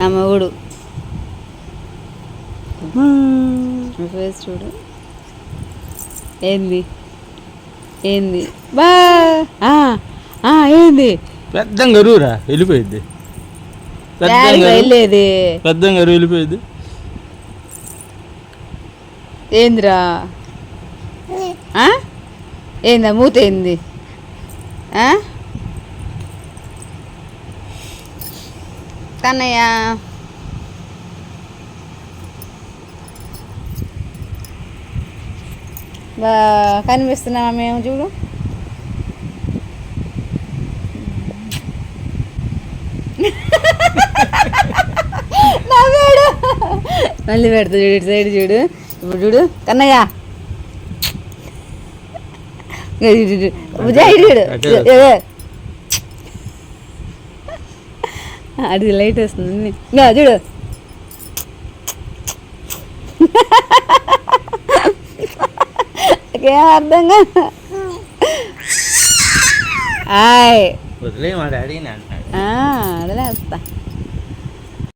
మొగుడు ఫేస్ చూడు. ఏంది ఏంది బా ఏంది పెద్ద గరువురా వెళ్ళిపోయింది. వెళ్ళేది పెద్ద గరువు వెళ్ళిపోయింది. ఏందిరా ఏందా మూత ఏంది? కన్నయ్య బా కనిపిస్తున్నామా మేము చూడు. నవ్వాడు. మళ్ళీ పెడతా చూడు, ఇటు సైడ్ చూడు. ఇప్పుడు చూడు కన్నయ్య చూడు అది లైట్ వస్తుంది చూడు. ఏం అర్థంగా వదిలే మా డాడీ వదిలేస్తా.